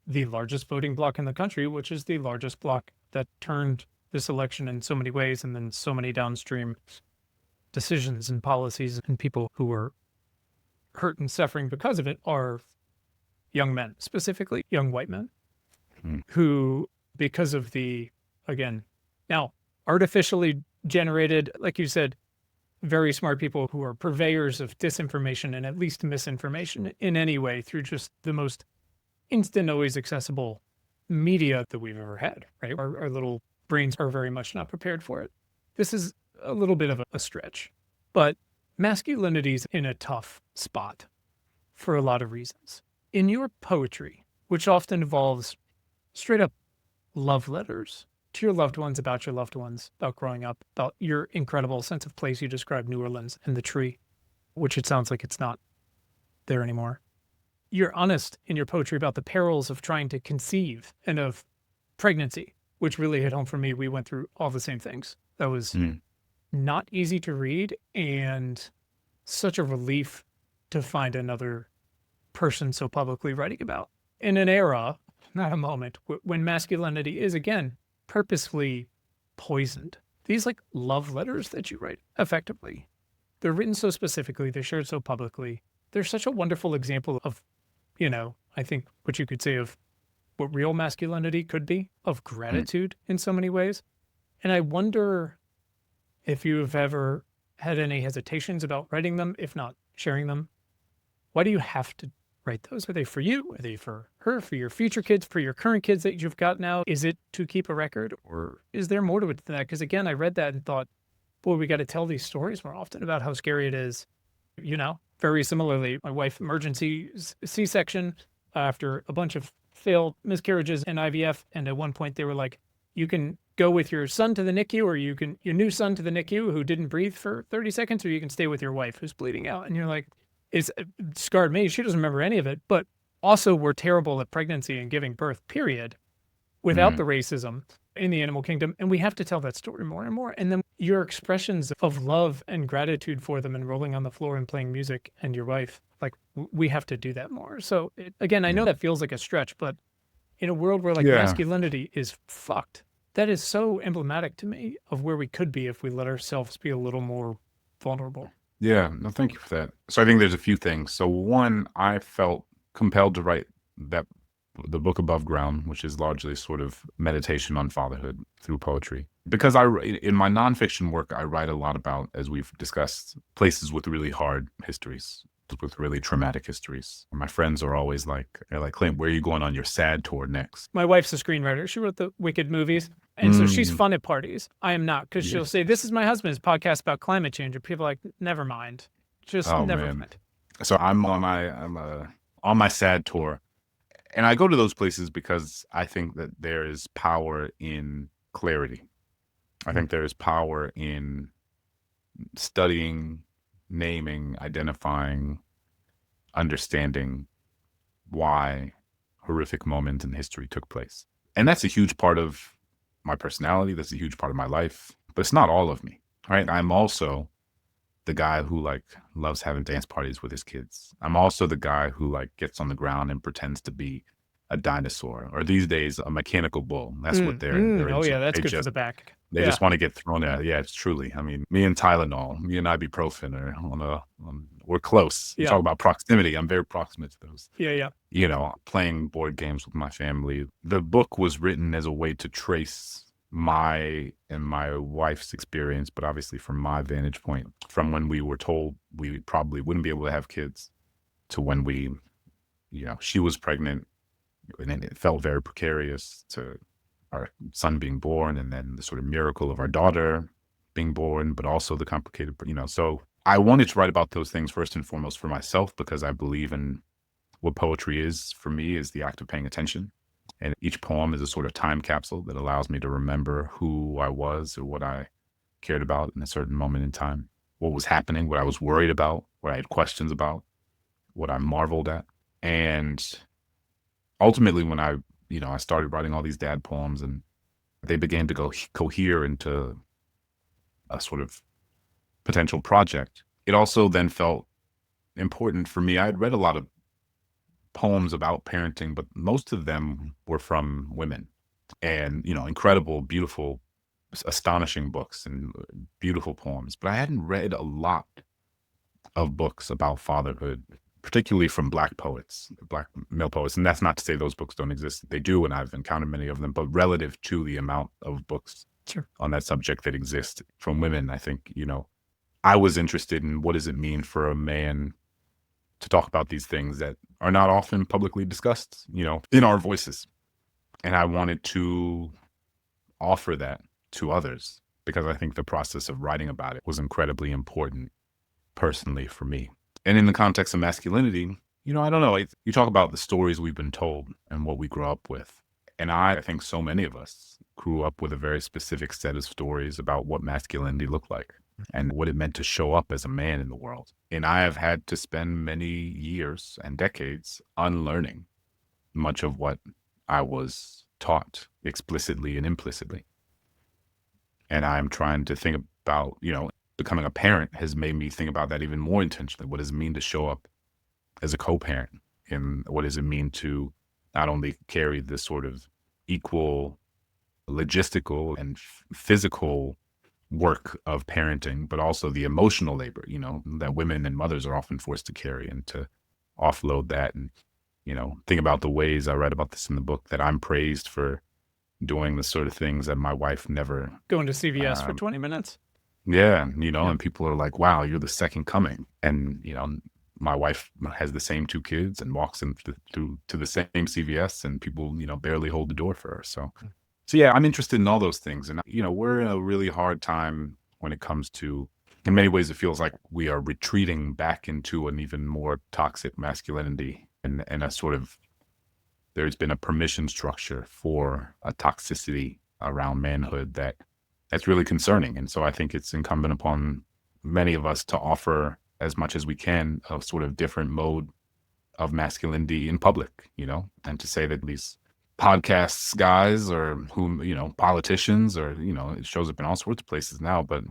largest voting bloc in the country, which is the largest bloc that turned this election in so many ways, and then so many downstream decisions and policies, and people who were hurt and suffering because of it, are young men, specifically young white men, who, because of the, again, now artificially generated, like you said, very smart people who are purveyors of disinformation and at least misinformation in any way through just the most instant, always accessible media that we've ever had, right? Our little brains are very much not prepared for it. This is a little bit of a stretch, but masculinity's in a tough spot for a lot of reasons. In your poetry, which often involves straight up love letters to your loved ones, about your loved ones, about growing up, about your incredible sense of place. You described New Orleans and the tree, which it sounds like it's not there anymore. You're honest in your poetry about the perils of trying to conceive and of pregnancy, which really hit home for me. We went through all the same things. That was not easy to read, and such a relief to find another person so publicly writing about in an era not a moment, when masculinity is, again, purposefully poisoned. These like love letters that you write, effectively, they're written so specifically, they're shared so publicly. They're such a wonderful example of, I think what you could say of what real masculinity could be, of Mm. gratitude in so many ways. And I wonder if you've ever had any hesitations about writing them, if not sharing them. Why do you have to write those? Are they for you? Are they for her, for your future kids, for your current kids that you've got now? Is it to keep a record, or is there more to it than that? Because again, I read that and thought, boy, we got to tell these stories more often about how scary it is. Very similarly, my wife emergency C-section after a bunch of failed miscarriages and IVF. And at one point they were like, you can go with your son to the NICU, or your new son to the NICU who didn't breathe for 30 seconds, or you can stay with your wife who's bleeding out. And you're like, it scarred me. She doesn't remember any of it, but also we're terrible at pregnancy and giving birth, period, without the racism in the animal kingdom. And we have to tell that story more and more. And then your expressions of love and gratitude for them and rolling on the floor and playing music and your wife, like we have to do that more. So again, I know that feels like a stretch, but in a world where like Yeah. masculinity is fucked, that is so emblematic to me of where we could be if we let ourselves be a little more vulnerable. Yeah, no, thank you for that. So I think there's a few things. So one, I felt compelled to write the book Above Ground, which is largely sort of meditation on fatherhood through poetry. Because in my nonfiction work, I write a lot about, as we've discussed, places with really hard histories, with really traumatic histories. My friends are always they're like, Clint, where are you going on your sad tour next? My wife's a screenwriter. She wrote the Wicked movies. And so she's fun at parties. I am not, because she'll say, this is my husband's podcast about climate change. And people are like, never mind. Just never mind. So I'm on my sad tour. And I go to those places because I think that there is power in clarity. I think there is power in studying, naming, identifying, understanding why horrific moment in history took place. And that's a huge part of my personality. That's a huge part of my life, but it's not all of me, right? I'm also the guy who loves having dance parties with his kids. I'm also the guy who gets on the ground and pretends to be a dinosaur, or these days a mechanical bull. That's what they're Oh into. yeah, that's good for the back. They just want to get thrown out. Yeah, it's truly. I mean, me and Tylenol, me and ibuprofen are we're close. You talk about proximity. I'm very proximate to those. Yeah. Playing board games with my family. The book was written as a way to trace my and my wife's experience, but obviously from my vantage point, from when we were told we probably wouldn't be able to have kids to when she was pregnant, and it felt very precarious, to our son being born, and then the sort of miracle of our daughter being born, but also the complicated, so I wanted to write about those things first and foremost for myself, because I believe in what poetry is for me is the act of paying attention. And each poem is a sort of time capsule that allows me to remember who I was or what I cared about in a certain moment in time, what was happening, what I was worried about, what I had questions about, what I marveled at. And ultimately, when I started writing all these dad poems, and they began to cohere into a sort of potential project, it also then felt important for me. I had read a lot of poems about parenting, but most of them were from women, and incredible, beautiful, astonishing books and beautiful poems. But I hadn't read a lot of books about fatherhood, particularly from Black poets, Black male poets. And that's not to say those books don't exist. They do, and I've encountered many of them. But relative to the amount of books on that subject that exist from women, I think, I was interested in what does it mean for a man to talk about these things that are not often publicly discussed, in our voices. And I wanted to offer that to others, because I think the process of writing about it was incredibly important personally for me. And in the context of masculinity, I don't know, you talk about the stories we've been told and what we grew up with. And I think so many of us grew up with a very specific set of stories about what masculinity looked like and what it meant to show up as a man in the world. And I have had to spend many years and decades unlearning much of what I was taught explicitly and implicitly. And I'm trying to think about, becoming a parent has made me think about that even more intentionally. What does it mean to show up as a co-parent? And what does it mean to not only carry this sort of equal logistical and physical work of parenting, but also the emotional labor, that women and mothers are often forced to carry, and to offload that. And, think about the ways I write about this in the book, that I'm praised for doing the sort of things that my wife never. Going to CVS for 20 minutes. Yeah. And people are like, wow, you're the second coming. And, my wife has the same 2 kids and walks them through to the same CVS, and people, barely hold the door for her. So yeah, I'm interested in all those things. And, we're in a really hard time when it comes to, in many ways, it feels like we are retreating back into an even more toxic masculinity, and a sort of, there's been a permission structure for a toxicity around manhood that's really concerning. And so I think it's incumbent upon many of us to offer as much as we can a sort of different mode of masculinity in public, and to say that these podcasts guys, or whom, politicians, or, it shows up in all sorts of places now, but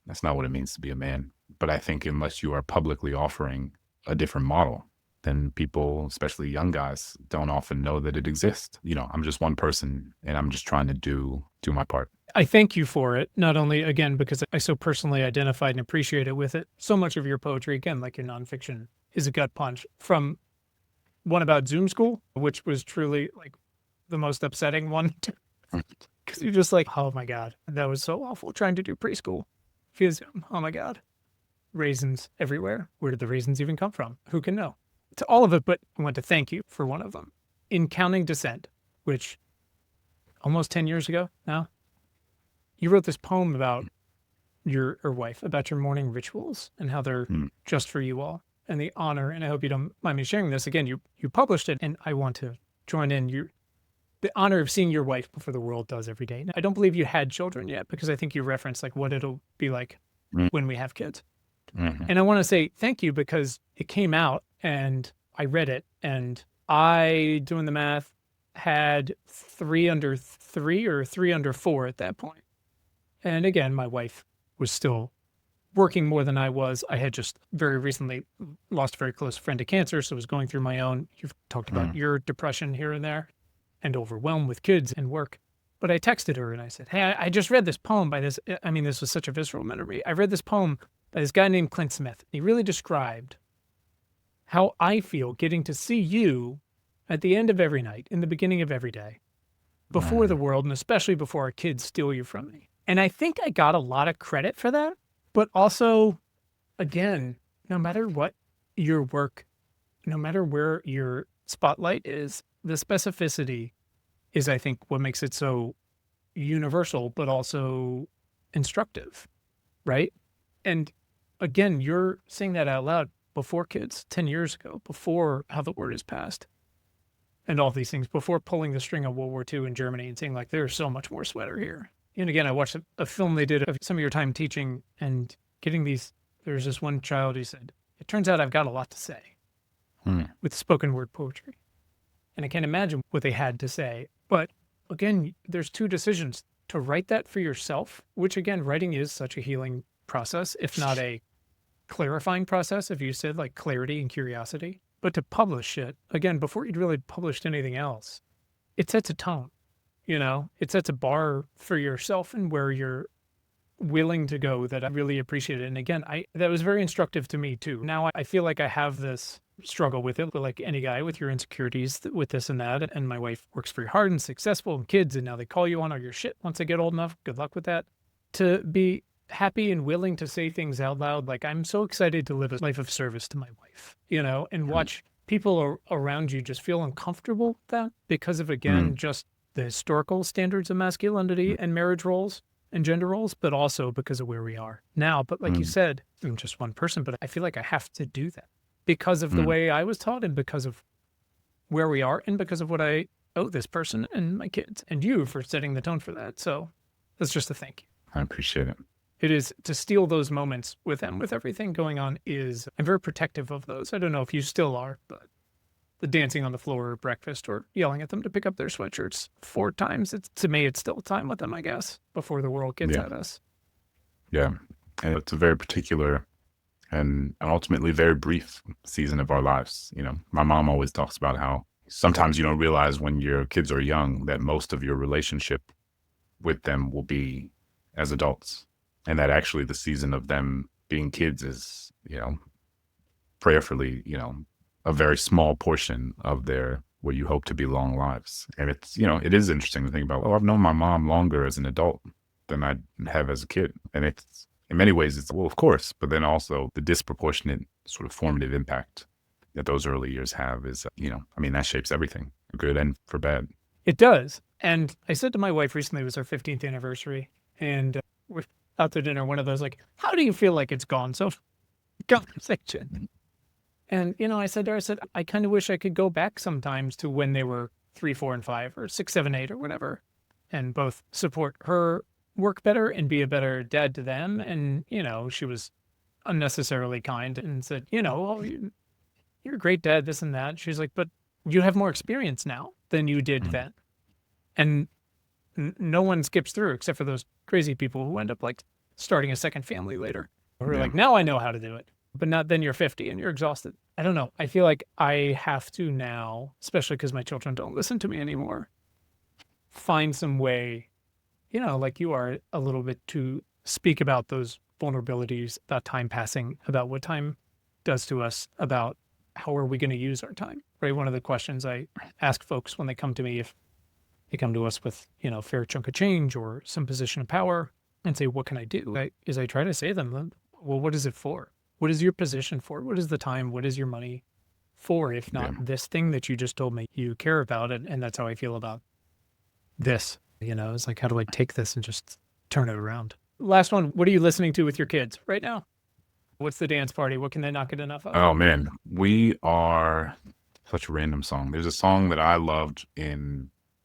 that's not what it means to be a man. But I think unless you are publicly offering a different model, then people, especially young guys, don't often know that it exists. I'm just one person, and I'm just trying to do my part. I thank you for it, not only, again, because I so personally identified and appreciate it with it. So much of your poetry, again, like your nonfiction, is a gut punch. From one about Zoom school, which was truly like the most upsetting one, because you're just like, oh my God, that was so awful trying to do preschool via Zoom. Oh my God. Raisins everywhere. Where did the raisins even come from? Who can know? To all of it, but I want to thank you for one of them. In Counting Descent, which almost 10 years ago now, you wrote this poem about your wife, about your morning rituals and how they're just for you all, and the honor. And I hope you don't mind me sharing this. Again, you published it, and I want to join in the honor of seeing your wife before the world does every day. Now, I don't believe you had children yet, because I think you referenced like what it'll be like when we have kids. Mm-hmm. And I want to say thank you, because it came out and I read it, and I, doing the math, had 3 under 3 or 3 under 4 at that point. And again, my wife was still working more than I was. I had just very recently lost a very close friend to cancer, so I was going through my own. You've talked about your depression here and there, and overwhelmed with kids and work. But I texted her and I said, hey, I just read this poem by this. I mean, this was such a visceral memory. I read this poem by this guy named Clint Smith. He really described how I feel getting to see you at the end of every night, in the beginning of every day, before the world, and especially before our kids steal you from me. And I think I got a lot of credit for that. But also, again, no matter what your work, no matter where your spotlight is, the specificity is, I think, what makes it so universal, but also instructive, right? And again, you're saying that out loud before kids, 10 years ago, before How the Word Is Passed, and all these things, before pulling the string of World War II in Germany and saying, like, there's so much more sweater here. And again, I watched a film they did of some of your time teaching and getting these. There's this one child who said, it turns out I've got a lot to say with spoken word poetry. And I can't imagine what they had to say. But again, there's 2 decisions: to write that for yourself, which again, writing is such a healing process, if not a clarifying process, if you said like clarity and curiosity. But to publish it, again, before you'd really published anything else, it sets a tone. It sets a bar for yourself and where you're willing to go, that I really appreciate it. And again, that was very instructive to me too. Now I feel like I have this struggle with it, like any guy, with your insecurities with this and that. And my wife works very hard and successful, and kids, and now they call you on all your shit once they get old enough. Good luck with that. To be happy and willing to say things out loud, like, I'm so excited to live a life of service to my wife, and watch people around you just feel uncomfortable with that because of, again, just the historical standards of masculinity and marriage roles and gender roles, but also because of where we are now. But like you said, I'm just one person, but I feel like I have to do that because of the way I was taught, and because of where we are, and because of what I owe this person and my kids and you for setting the tone for that. So that's just a thank you. I appreciate it. It is to steal those moments with them, with everything going on, I'm very protective of those. I don't know if you still are, but the dancing on the floor at breakfast, or yelling at them to pick up their sweatshirts 4 times, to me, it's still time with them, I guess, before the world gets at us. Yeah. And it's a very particular and ultimately very brief season of our lives. My mom always talks about how sometimes you don't realize when your kids are young that most of your relationship with them will be as adults, and that actually the season of them being kids is, prayerfully, a very small portion of their what you hope to be long lives. And it's, it is interesting to think about, well, I've known my mom longer as an adult than I have as a kid. And it's, in many ways, it's, well, of course, but then also the disproportionate sort of formative impact that those early years have is, that shapes everything, for good and for bad. It does. And I said to my wife recently, it was our 15th anniversary, and we're out to dinner, one of those like, how do you feel like it's gone so conversation? And, I said to her, I kind of wish I could go back sometimes to when they were 3, 4, and 5, or 6, 7, 8, or whatever, and both support her work better and be a better dad to them. And, she was unnecessarily kind and said, oh, you're a great dad, this and that. She's like, but you have more experience now than you did then. And no one skips through except for those crazy people who end up like starting a second family later. Or like, now I know how to do it. But not then you're 50 and you're exhausted. I don't know. I feel like I have to now, especially because my children don't listen to me anymore, find some way, like you are a little bit, to speak about those vulnerabilities, about time passing, about what time does to us, about how are we going to use our time, right? One of the questions I ask folks when they come to me, if they come to us with, a fair chunk of change or some position of power and say, what can I do? I try to say to them, well, what is it for? What is your position for? What is the time? What is your money for, if not this thing that you just told me you care about? And that's how I feel about this. It's like, how do I take this and just turn it around? Last one. What are you listening to with your kids right now? What's the dance party? What can they not get enough of? Oh, man. We are such a random song. There's a song that I loved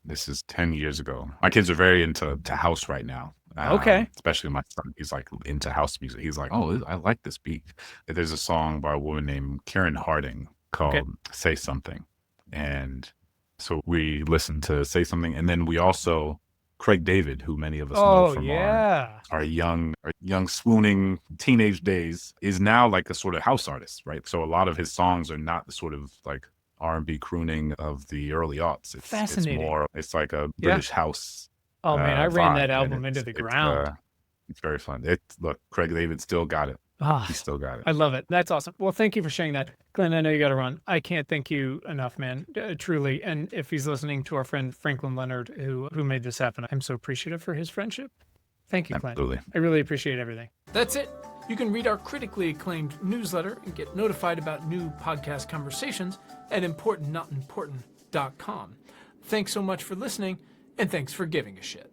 this is 10 years ago. My kids are very into house right now. Okay. Especially my son. He's like into house music. He's like, oh, I like this beat. There's a song by a woman named Karen Harding called Say Something. And so we listened to Say Something. And then we also, Craig David, who many of us know from our young swooning teenage days, is now like a sort of house artist, right? So a lot of his songs are not the sort of like R&B crooning of the early aughts. It's fascinating. It's like a British house. Oh man, I ran that album into the ground. It's very fun. Look, Craig David still got it. He still got it. I love it. That's awesome. Well, thank you for sharing that. Glenn, I know you got to run. I can't thank you enough, man. Truly. And if he's listening, to our friend Franklin Leonard, who made this happen, I'm so appreciative for his friendship. Thank you, Glenn. Absolutely. I really appreciate everything. That's it. You can read our critically acclaimed newsletter and get notified about new podcast conversations at importantnotimportant.com. Thanks so much for listening, and thanks for giving a shit.